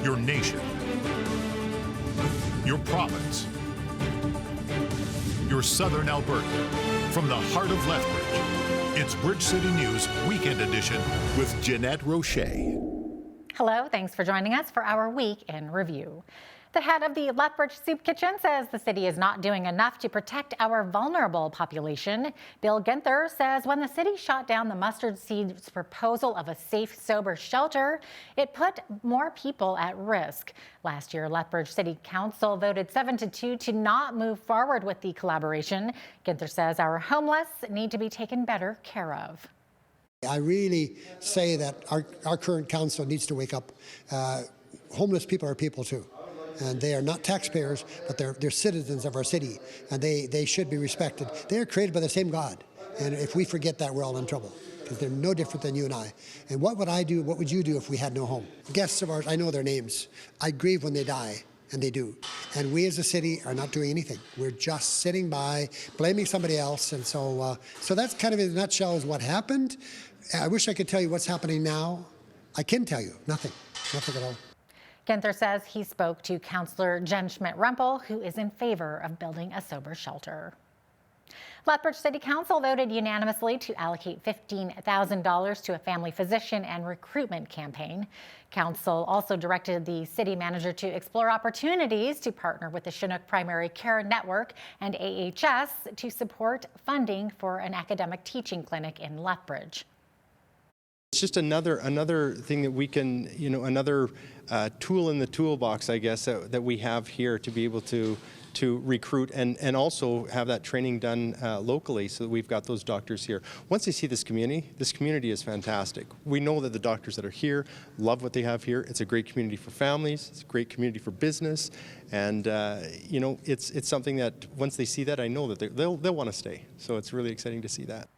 your nation, your province, your southern Alberta. From the heart of Lethbridge, it's Bridge City News Weekend Edition with Jeanette Roche. Hello, thanks for joining us for our Week in Review. The head of the Lethbridge Soup Kitchen says the city is not doing enough to protect our vulnerable population. Bill Ginther says when the city shot down the Mustard Seed's proposal of a safe, sober shelter, it put more people at risk. Last year, Lethbridge City Council voted 7-2 to not move forward with the collaboration. Ginther says our homeless need to be taken better care of. I really say that our current council needs to wake up. Homeless people are people too. And they are not taxpayers, but they're citizens of our city, and they should be respected. They are created by the same God, and if we forget that, we're all in trouble, because they're no different than you and I. And what would I do, what would you do if we had no home? Guests of ours, I know their names. I grieve when they die, and they do. And we as a city are not doing anything. We're just sitting by, blaming somebody else, and so that's kind of in a nutshell is what happened. I wish I could tell you what's happening now. I can tell you, nothing at all. Ginther says he spoke to Councillor Jen Schmidt-Rumpel, who is in favor of building a sober shelter. Lethbridge City Council voted unanimously to allocate $15,000 to a family physician and recruitment campaign. Council also directed the city manager to explore opportunities to partner with the Chinook Primary Care Network and AHS to support funding for an academic teaching clinic in Lethbridge. It's just another thing that we can, another tool in the toolbox, I guess, that we have here to be able to recruit and also have that training done locally so that we've got those doctors here. Once they see this community is fantastic. We know that the doctors that are here love what they have here. It's a great community for families. It's a great community for business. And, it's something that once they see that, I know that they'll want to stay. So it's really exciting to see that.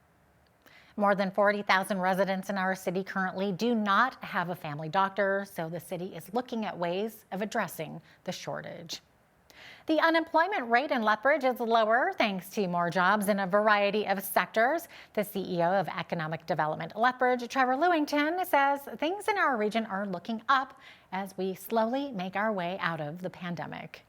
More than 40,000 residents in our city currently do not have a family doctor, so the city is looking at ways of addressing the shortage. The unemployment rate in Lethbridge is lower thanks to more jobs in a variety of sectors. The CEO of Economic Development Lethbridge, Trevor Lewington, says things in our region are looking up as we slowly make our way out of the pandemic.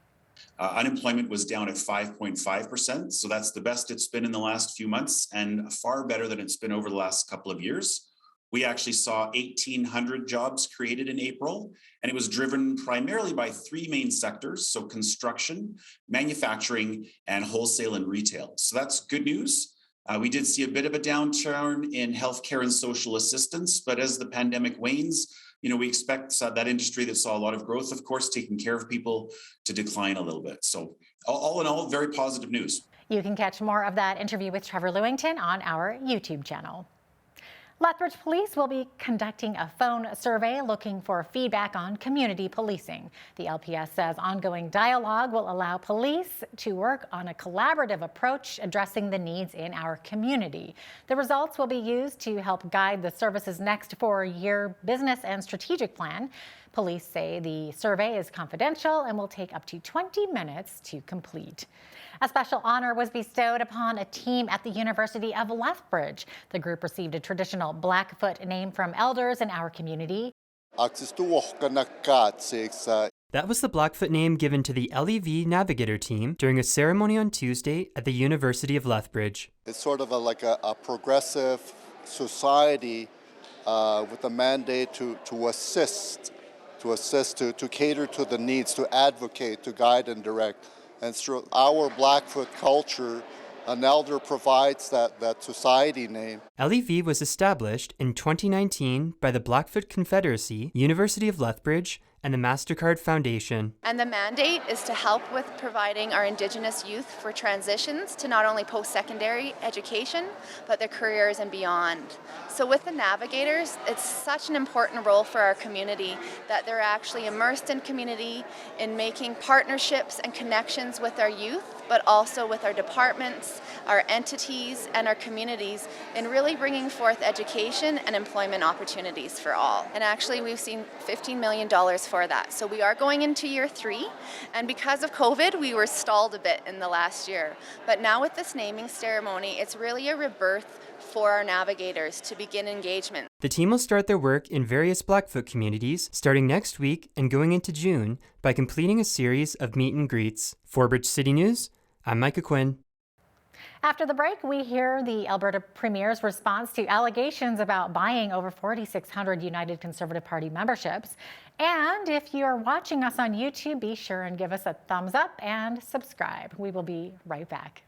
Unemployment was down at 5.5%, so that's the best it's been in the last few months and far better than it's been over the last couple of years. We actually saw 1,800 jobs created in April, and it was driven primarily by three main sectors, so construction, manufacturing, and wholesale and retail. So that's good news. We did see a bit of a downturn in healthcare and social assistance, but as the pandemic wanes, we expect that industry that saw a lot of growth, of course, taking care of people, to decline a little bit. So all in all, very positive news. You can catch more of that interview with Trevor Lewington on our YouTube channel. Lethbridge Police will be conducting a phone survey looking for feedback on community policing. The LPS says ongoing dialogue will allow police to work on a collaborative approach addressing the needs in our community. The results will be used to help guide the service's next 4-year business and strategic plan. Police say the survey is confidential and will take up to 20 minutes to complete. A special honor was bestowed upon a team at the University of Lethbridge. The group received a traditional Blackfoot name from elders in our community. That was the Blackfoot name given to the LEV Navigator team during a ceremony on Tuesday at the University of Lethbridge. It's sort of like a progressive society with a mandate to assist, to cater to the needs, to advocate, to guide and direct. And through our Blackfoot culture, an elder provides that society name. LEV was established in 2019 by the Blackfoot Confederacy, University of Lethbridge, and the MasterCard Foundation. And the mandate is to help with providing our Indigenous youth for transitions to not only post-secondary education, but their careers and beyond. So with the Navigators, it's such an important role for our community that they're actually immersed in community, in making partnerships and connections with our youth, but also with our departments, our entities, and our communities in really bringing forth education and employment opportunities for all. And actually, we've seen $15 million for that. So we are going into year 3, and because of COVID, we were stalled a bit in the last year. But now with this naming ceremony, it's really a rebirth for our navigators to begin engagement. The team will start their work in various Blackfoot communities starting next week and going into June by completing a series of meet and greets. For Bridge City News, I'm Micah Quinn. After the break, we hear the Alberta Premier's response to allegations about buying over 4,600 United Conservative Party memberships. And if you're watching us on YouTube, be sure and give us a thumbs up and subscribe. We will be right back.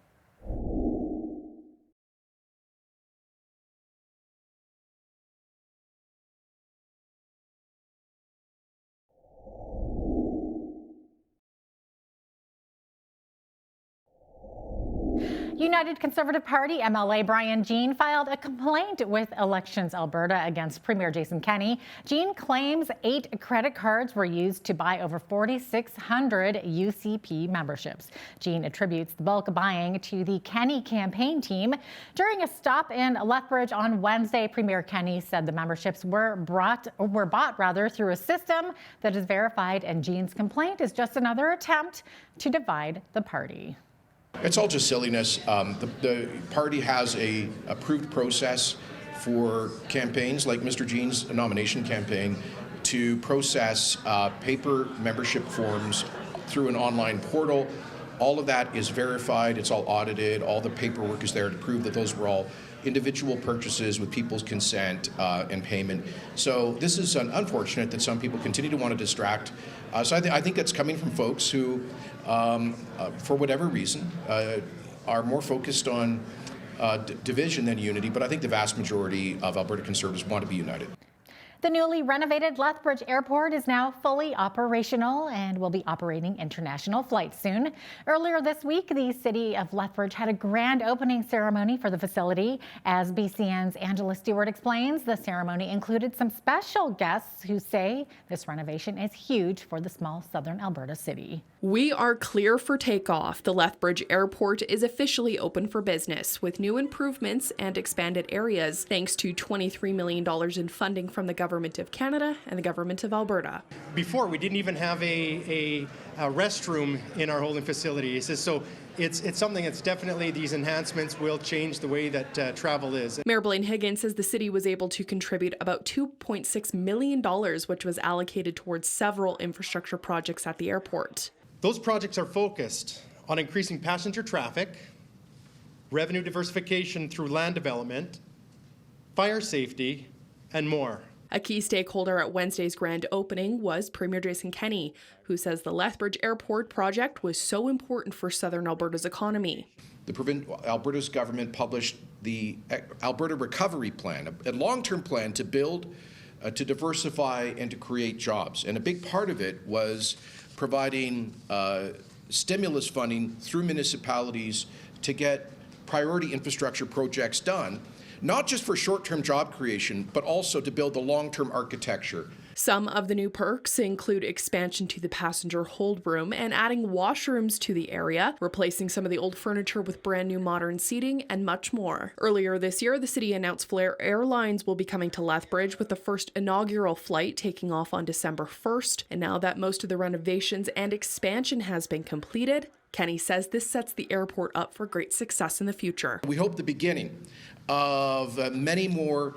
United Conservative Party MLA Brian Jean filed a complaint with Elections Alberta against Premier Jason Kenney. Jean claims 8 credit cards were used to buy over 4,600 UCP memberships. Jean attributes the bulk buying to the Kenney campaign team. During a stop in Lethbridge on Wednesday, Premier Kenney said the memberships were bought through a system that is verified, and Jean's complaint is just another attempt to divide the party. It's all just silliness. The party has a approved process for campaigns like Mr. Jean's nomination campaign to process paper membership forms through an online portal. All of that is verified, it's all audited, all the paperwork is there to prove that those were all individual purchases with people's consent and payment. So this is unfortunate that some people continue to want to distract. So I think that's coming from folks who, for whatever reason, are more focused on division than unity, but I think the vast majority of Alberta Conservatives want to be united. The newly renovated Lethbridge Airport is now fully operational and will be operating international flights soon. Earlier this week, the city of Lethbridge had a grand opening ceremony for the facility. As BCN's Angela Stewart explains, the ceremony included some special guests who say this renovation is huge for the small southern Alberta city. We are clear for takeoff. The Lethbridge Airport is officially open for business with new improvements and expanded areas thanks to $23 million in funding from the Government of Canada and the Government of Alberta. Before, we didn't even have a restroom in our holding facility. So it's something that's definitely, these enhancements will change the way that travel is. Mayor Blaine Higgins says the city was able to contribute about $2.6 million, which was allocated towards several infrastructure projects at the airport. Those projects are focused on increasing passenger traffic, revenue diversification through land development, fire safety, and more. A key stakeholder at Wednesday's grand opening was Premier Jason Kenney, who says the Lethbridge Airport project was so important for southern Alberta's economy. Alberta's government published the Alberta Recovery Plan, a long-term plan to build, to diversify, and to create jobs. And a big part of it was providing stimulus funding through municipalities to get priority infrastructure projects done, not just for short-term job creation, but also to build the long-term architecture. Some of the new perks include expansion to the passenger hold room and adding washrooms to the area, replacing some of the old furniture with brand new modern seating, and much more. Earlier this year, the city announced Flair Airlines will be coming to Lethbridge with the first inaugural flight taking off on December 1st. And now that most of the renovations and expansion has been completed, Kenney says this sets the airport up for great success in the future. We hope the beginning of many more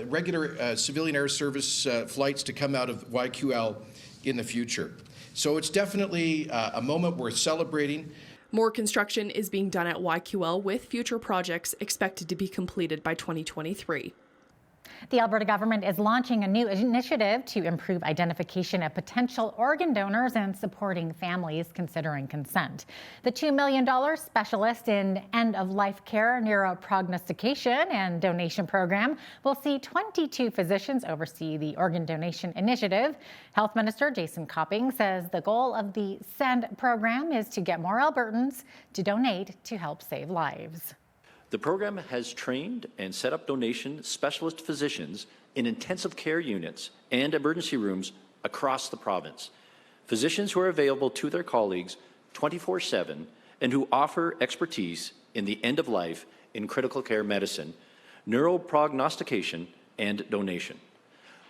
regular civilian air service flights to come out of YQL in the future. So it's definitely a moment worth celebrating. More construction is being done at YQL with future projects expected to be completed by 2023. The Alberta government is launching a new initiative to improve identification of potential organ donors and supporting families considering consent. The $2 million Specialist in End-of-Life Care Neuroprognostication and Donation Program will see 22 physicians oversee the organ donation initiative. Health Minister Jason Copping says the goal of the SEND program is to get more Albertans to donate to help save lives. The program has trained and set up donation specialist physicians in intensive care units and emergency rooms across the province. Physicians who are available to their colleagues 24/7 and who offer expertise in the end of life in critical care medicine, neuroprognostication, and donation.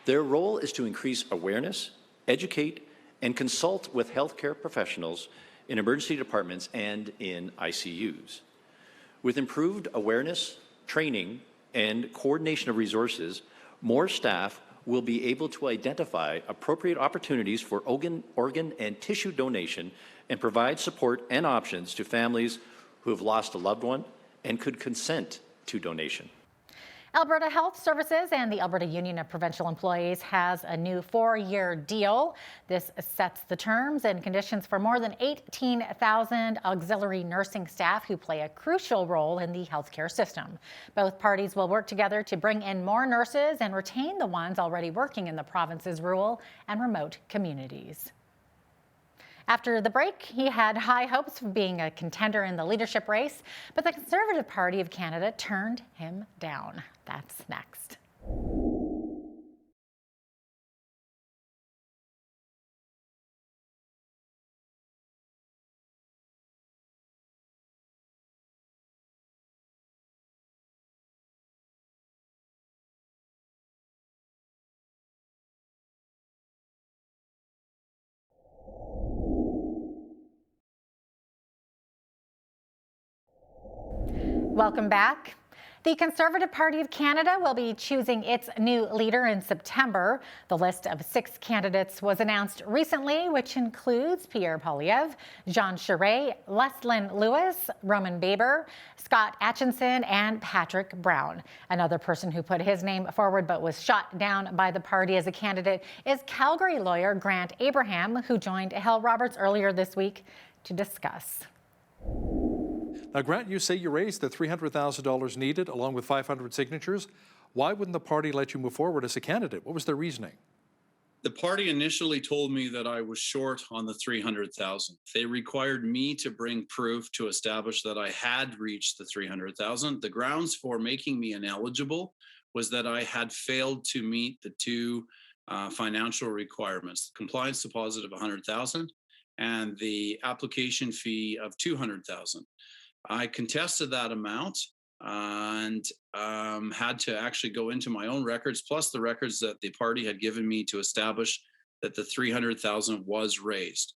Their role is to increase awareness, educate, and consult with healthcare professionals in emergency departments and in ICUs. With improved awareness, training, and coordination of resources, more staff will be able to identify appropriate opportunities for organ and tissue donation and provide support and options to families who have lost a loved one and could consent to donation. Alberta Health Services and the Alberta Union of Provincial Employees has a new 4-year deal. This sets the terms and conditions for more than 18,000 auxiliary nursing staff who play a crucial role in the healthcare system. Both parties will work together to bring in more nurses and retain the ones already working in the province's rural and remote communities. After the break, he had high hopes of being a contender in the leadership race, but the Conservative Party of Canada turned him down. That's next. Welcome back. The Conservative Party of Canada will be choosing its new leader in September. The list of 6 candidates was announced recently, which includes Pierre Poilievre, Jean Charest, Leslyn Lewis, Roman Baber, Scott Atchison, and Patrick Brown. Another person who put his name forward but was shot down by the party as a candidate is Calgary lawyer Grant Abraham, who joined Hal Roberts earlier this week to discuss. Now, Grant, you say you raised the $300,000 needed along with 500 signatures. Why wouldn't the party let you move forward as a candidate? What was their reasoning? The party initially told me that I was short on the $300,000. They required me to bring proof to establish that I had reached the $300,000. The grounds for making me ineligible was that I had failed to meet the 2 financial requirements: the compliance deposit of $100,000 and the application fee of $200,000. I contested that amount and had to actually go into my own records, plus the records that the party had given me to establish that the $300,000 was raised.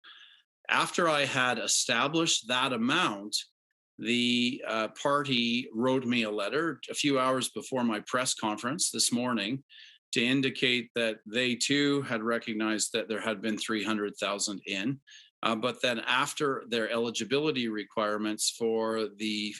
After I had established that amount, the party wrote me a letter a few hours before my press conference this morning to indicate that they too had recognized that there had been $300,000 in. But then after their eligibility requirements for the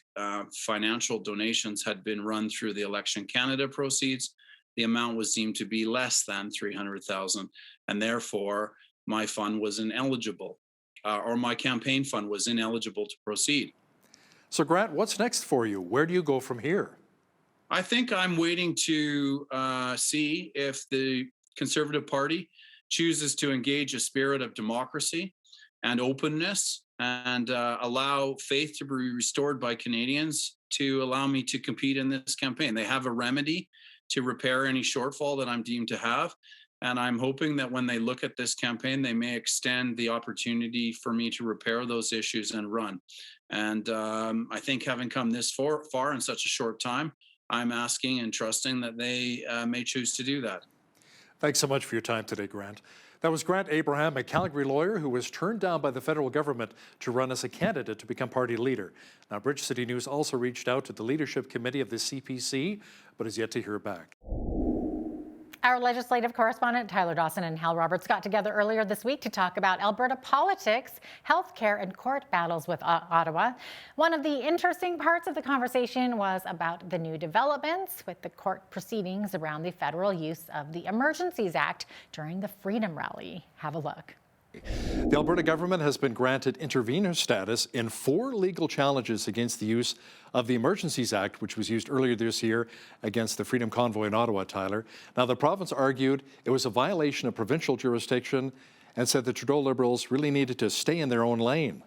financial donations had been run through the Election Canada proceeds, the amount was deemed to be less than $300,000, and therefore my fund was ineligible, or my campaign fund was ineligible to proceed. So Grant, what's next for you? Where do you go from here? I think I'm waiting to see if the Conservative Party chooses to engage a spirit of democracy and openness and allow faith to be restored by Canadians to allow me to compete in this campaign. They have a remedy to repair any shortfall that I'm deemed to have. And I'm hoping that when they look at this campaign, they may extend the opportunity for me to repair those issues and run. And I think having come this far in such a short time, I'm asking and trusting that they may choose to do that. Thanks so much for your time today, Grant. That was Grant Abraham, a Calgary lawyer who was turned down by the federal government to run as a candidate to become party leader. Now, Bridge City News also reached out to the leadership committee of the CPC, but is yet to hear back. Our legislative correspondent Tyler Dawson and Hal Roberts got together earlier this week to talk about Alberta politics, healthcare, and court battles with Ottawa. One of the interesting parts of the conversation was about the new developments with the court proceedings around the federal use of the Emergencies Act during the Freedom Rally. Have a look. The Alberta government has been granted intervenor status in 4 legal challenges against the use of the Emergencies Act, which was used earlier this year against the Freedom Convoy in Ottawa, Tyler. Now, the province argued it was a violation of provincial jurisdiction and said the Trudeau Liberals really needed to stay in their own lane.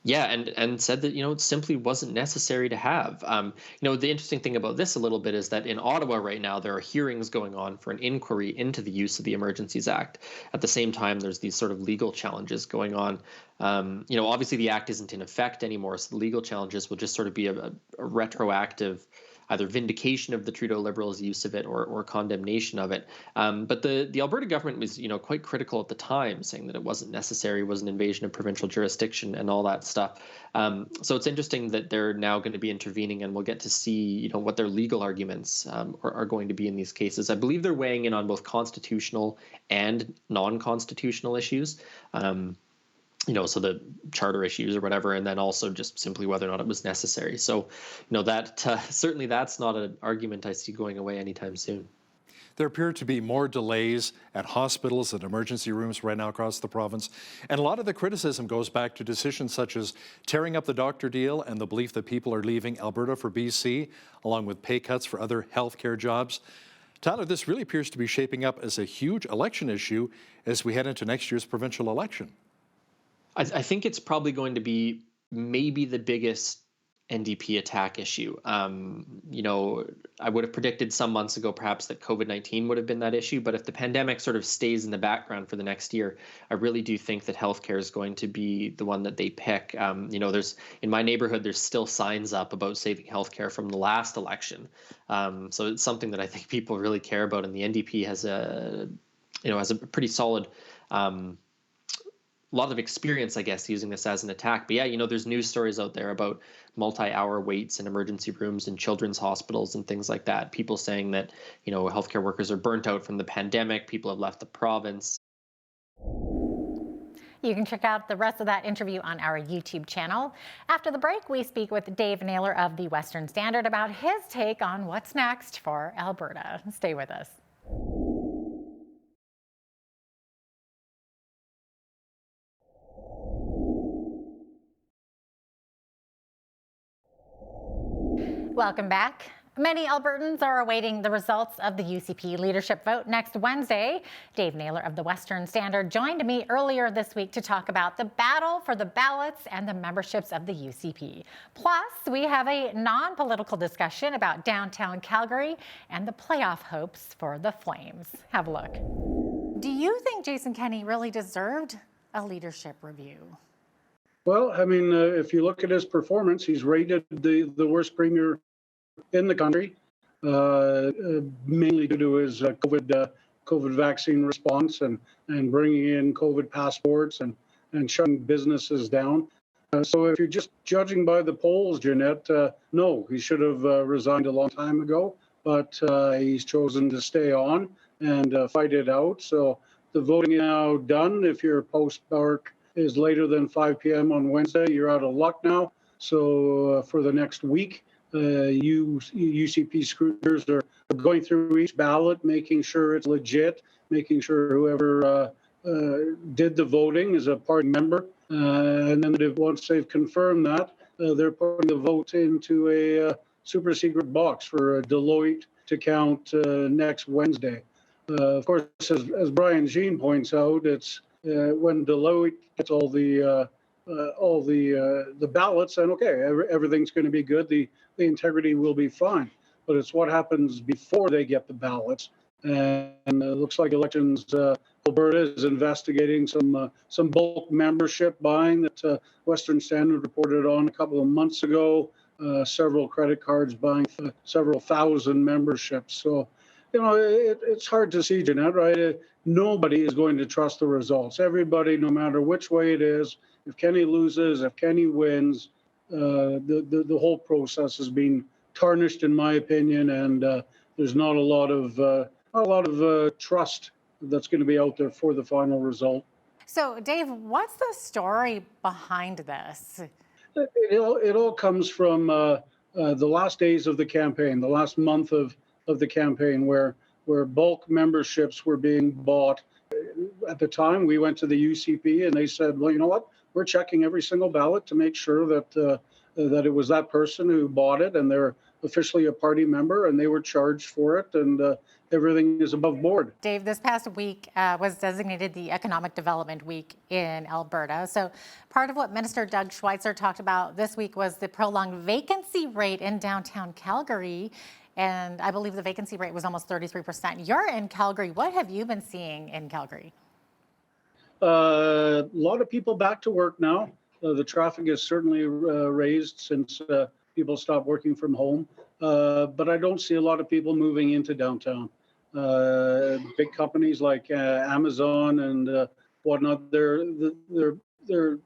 Yeah, and said that, it simply wasn't necessary to have. The interesting thing about this a little bit is that in Ottawa right now, there are hearings going on for an inquiry into the use of the Emergencies Act. At the same time, there's these sort of legal challenges going on. Obviously the act isn't in effect anymore, so the legal challenges will just sort of be a retroactive either vindication of the Trudeau Liberals' use of it or condemnation of it. But the Alberta government was, quite critical at the time, saying that it wasn't necessary, was an invasion of provincial jurisdiction and all that stuff. So it's interesting that they're now going to be intervening, and we'll get to see, what their legal arguments are going to be in these cases. I believe they're weighing in on both constitutional and non-constitutional issues. So the charter issues or whatever, and then also just simply whether or not it was necessary. So, that certainly that's not an argument I see going away anytime soon. There appear to be more delays at hospitals and emergency rooms right now across the province. And a lot of the criticism goes back to decisions such as tearing up the doctor deal and the belief that people are leaving Alberta for BC, along with pay cuts for other healthcare jobs. Tyler, this really appears to be shaping up as a huge election issue as we head into next year's provincial election. I think it's probably going to be maybe the biggest NDP attack issue. I would have predicted some months ago perhaps that COVID-19 would have been that issue, but if the pandemic sort of stays in the background for the next year, I really do think that healthcare is going to be the one that they pick. There's in my neighborhood, there's still signs up about saving healthcare from the last election. So it's something that I think people really care about, and the NDP has a pretty solid lot of experience, I guess, using this as an attack. But yeah, there's news stories out there about multi-hour waits in emergency rooms and children's hospitals and things like that. People saying that, healthcare workers are burnt out from the pandemic. People have left the province. You can check out the rest of that interview on our YouTube channel. After the break, we speak with Dave Naylor of the Western Standard about his take on what's next for Alberta. Stay with us. Welcome back. Many Albertans are awaiting the results of the UCP leadership vote next Wednesday. Dave Naylor of the Western Standard joined me earlier this week to talk about the battle for the ballots and the memberships of the UCP. Plus, we have a non-political discussion about downtown Calgary and the playoff hopes for the Flames. Have a look. Do you think Jason Kenney really deserved a leadership review? Well, if you look at his performance, he's rated the worst premier in the country, mainly due to his COVID vaccine response and bringing in COVID passports and shutting businesses down. So if you're just judging by the polls, Jeanette, no, he should have resigned a long time ago, but he's chosen to stay on and fight it out. So the voting is now done. If your postmark is later than 5 p.m. on Wednesday, you're out of luck now. So for the next week, UCP scrutineers are going through each ballot, making sure it's legit, making sure whoever did the voting is a party member. And then once they've confirmed that, they're putting the vote into a super secret box for Deloitte to count next Wednesday. Of course, as Brian Jean points out, it's when Deloitte gets all the ballots, and okay, everything's going to be good. The integrity will be fine. But it's what happens before they get the ballots. And it looks like Elections Alberta is investigating some bulk membership buying that Western Standard reported on a couple of months ago. Several credit cards buying several thousand memberships. So, it's hard to see, Jeanette, right? Nobody is going to trust the results. Everybody, no matter which way it is, if Kenney loses, if Kenney wins, the whole process has been tarnished, in my opinion, and there's not a lot of trust that's going to be out there for the final result. So, Dave, what's the story behind this? It all comes from the last days of the campaign, the last month of the campaign, where bulk memberships were being bought. At the time, we went to the UCP and they said, well, you know what? We're checking every single ballot to make sure that it was that person who bought it and they're officially a party member and they were charged for it, and everything is above board. Dave, this past week was designated the Economic Development Week in Alberta. So part of what Minister Doug Schweitzer talked about this week was the prolonged vacancy rate in downtown Calgary. And I believe the vacancy rate was almost 33%. You're in Calgary. What have you been seeing in Calgary? A lot of people back to work now. The traffic is certainly raised since people stopped working from home. but I don't see a lot of people moving into downtown. Big companies like Amazon and whatnot, they're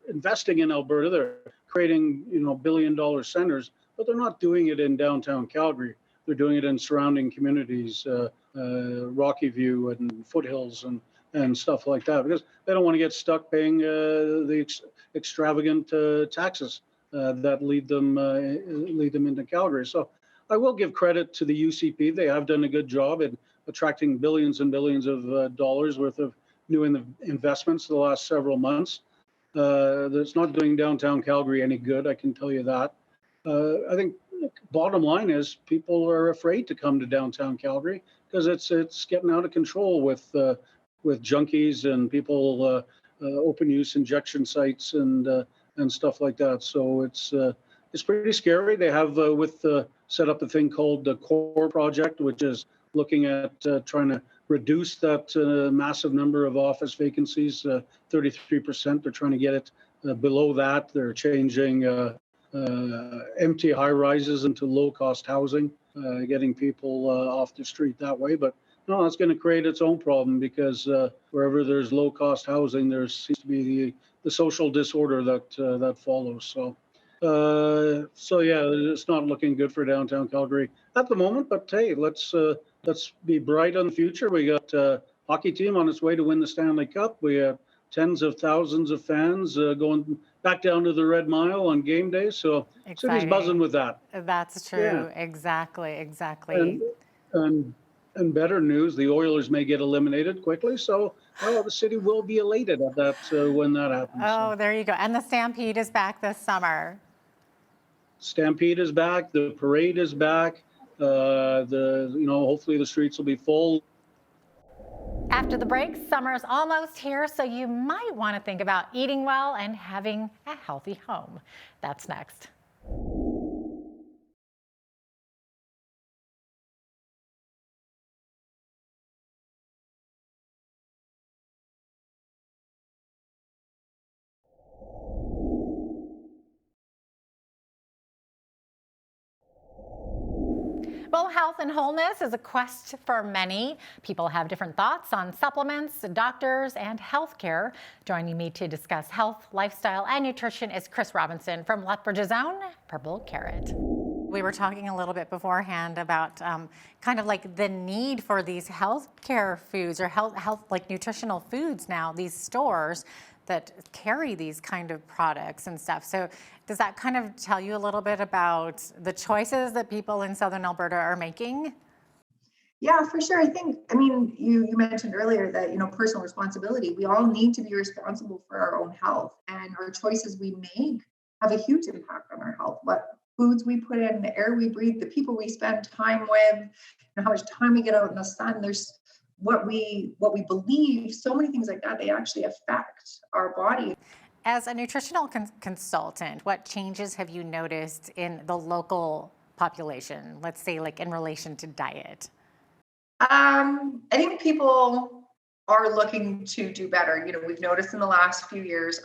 investing in Alberta. They're creating billion-dollar centers, but they're not doing it in downtown Calgary. They're doing it in surrounding communities, Rocky View and Foothills and stuff like that, because they don't want to get stuck paying the extravagant taxes that lead them into Calgary. So I will give credit to the UCP. They have done a good job in attracting billions and billions of dollars worth of new investments the last several months. That's not doing downtown Calgary any good, I can tell you that. I think bottom line is people are afraid to come to downtown Calgary because it's getting out of control with junkies and people open use injection sites and stuff like that. So it's pretty scary. They have set up a thing called the CORE project, which is looking at trying to reduce that massive number of office vacancies, 33%. They're trying to get it below that. They're changing empty high rises into low cost housing, getting people off the street that way. But no, it's going to create its own problem because wherever there's low cost housing, there seems to be the social disorder that follows. So yeah, it's not looking good for downtown Calgary at the moment. But hey, let's be bright on the future. We got a hockey team on its way to win the Stanley Cup. We have tens of thousands of fans going back down to the Red Mile on game day. So city's buzzing with that. That's true. Yeah. Exactly. And better news, the Oilers may get eliminated quickly. So the city will be elated at that when that happens. Oh, there you go. And the Stampede is back this summer. Stampede is back. The parade is back. Hopefully the streets will be full. After the break, summer's almost here, so you might want to think about eating well and having a healthy home. That's next. Well, health and wholeness is a quest for many. People have different thoughts on supplements, doctors, and healthcare. Joining me to discuss health, lifestyle, and nutrition is Chris Robinson from Lethbridge's own Purple Carrot. We were talking a little bit beforehand about kind of like the need for these healthcare foods or health like nutritional foods now, these stores that carry these kind of products and stuff. So does that kind of tell you a little bit about the choices that people in Southern Alberta are making? Yeah, for sure. You mentioned earlier that, personal responsibility. We all need to be responsible for our own health, and our choices we make have a huge impact on our health. What foods we put in, the air we breathe, the people we spend time with, how much time we get out in the sun. There's what we believe, so many things like that, they actually affect our body. As a nutritional consultant, what changes have you noticed in the local population, let's say like in relation to diet? I think people are looking to do better. We've noticed in the last few years,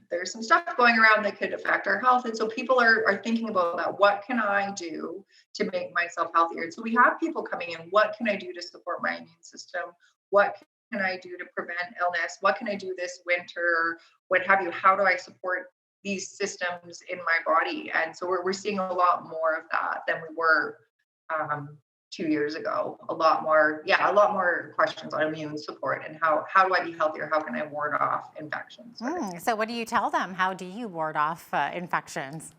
there's some stuff going around that could affect our health. And so people are thinking about that. What can I do to make myself healthier? And so we have people coming in, what can I do to support my immune system? What can I do to prevent illness? What can I do this winter? What have you? How do I support these systems in my body? And so we're seeing a lot more of that than we were 2 years ago. A lot more questions on immune support and how do I be healthier? How can I ward off infections? So what do you tell them? How do you ward off infections?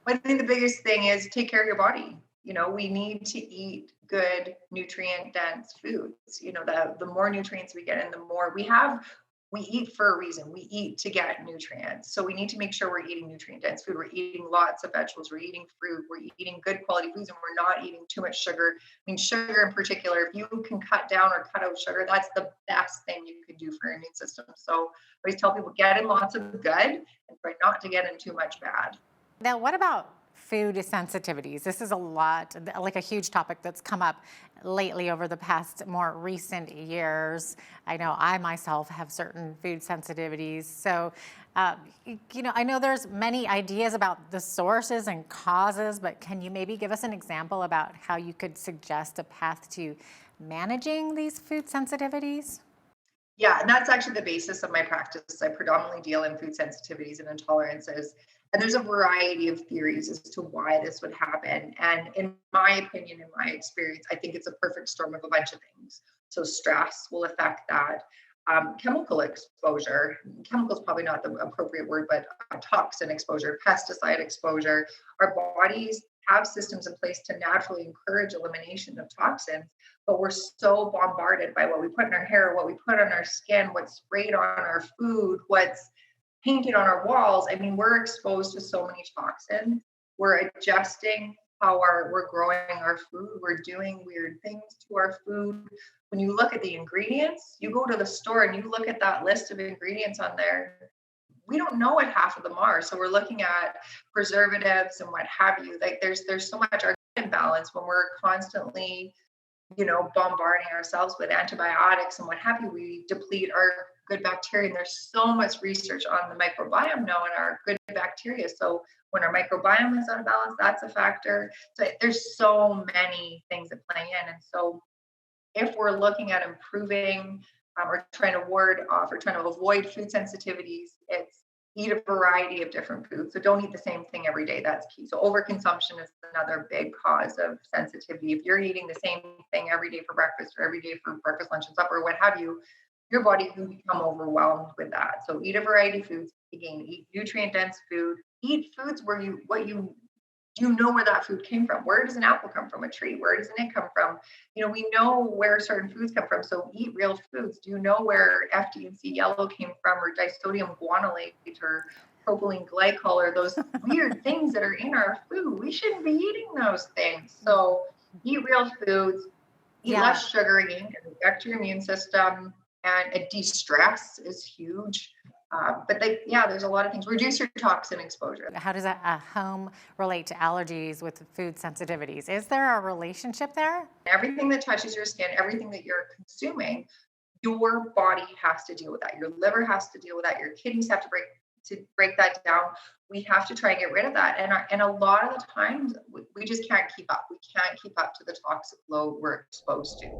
Well, I think the biggest thing is take care of your body. We need to eat good nutrient-dense foods. The more nutrients we get in, the more we eat for a reason. We eat to get nutrients. So we need to make sure we're eating nutrient-dense food. We're eating lots of vegetables. We're eating fruit. We're eating good quality foods, and we're not eating too much sugar. Sugar in particular, if you can cut down or cut out sugar, that's the best thing you can do for your immune system. So I always tell people, get in lots of good and try not to get in too much bad. Now, what about food sensitivities. This is like a huge topic that's come up lately over the past more recent years. I know I myself have certain food sensitivities. So, I know there's many ideas about the sources and causes, but can you maybe give us an example about how you could suggest a path to managing these food sensitivities? Yeah, and that's actually the basis of my practice. I predominantly deal in food sensitivities and intolerances. And there's a variety of theories as to why this would happen. And in my opinion, in my experience, I think it's a perfect storm of a bunch of things. So stress will affect that. Chemical exposure, chemical is probably not the appropriate word, but toxin exposure, pesticide exposure. Our bodies have systems in place to naturally encourage elimination of toxins, but we're so bombarded by what we put in our hair, what we put on our skin, what's sprayed on our food, what's painted on our walls. I mean, we're exposed to so many toxins. We're adjusting how we're growing our food. We're doing weird things to our food. When you look at the ingredients, you go to the store and you look at that list of ingredients on there, we don't know what half of them are. So we're looking at preservatives and what have you. Like there's so much imbalance when we're constantly, bombarding ourselves with antibiotics and what have you. We deplete our good bacteria. And there's so much research on the microbiome now and our good bacteria. So when our microbiome is out of balance, that's a factor. So there's so many things that play in. And so if we're looking at improving or trying to ward off or trying to avoid food sensitivities, it's eat a variety of different foods. So don't eat the same thing every day. That's key. So overconsumption is another big cause of sensitivity. If you're eating the same thing every day for breakfast or every day for breakfast, lunch, and supper, what have you, your body can become overwhelmed with that. So eat a variety of foods. Again, eat nutrient-dense food. Eat foods where you know where that food came from. Where does an apple come from? A tree? Where doesn't it come from? We know where certain foods come from. So eat real foods. Do you know where FD&C yellow came from, or disodium guanylate, or propylene glycol, or those weird things that are in our food? We shouldn't be eating those things. So eat real foods. Eat less sugar. Again, affect your immune system. And de-stress is huge. But there's a lot of things. Reduce your toxin exposure. How does a home relate to allergies with food sensitivities? Is there a relationship there? Everything that touches your skin, everything that you're consuming, your body has to deal with that. Your liver has to deal with that. Your kidneys have to break that down. We have to try and get rid of that. And a lot of the times, we just can't keep up. We can't keep up to the toxic load we're exposed to.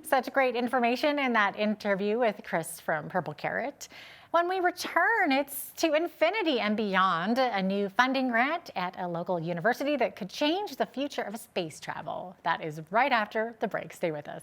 Such great information in that interview with Chris from Purple Carrot. When we return, it's to infinity and beyond, a new funding grant at a local university that could change the future of space travel. That is right after the break. Stay with us.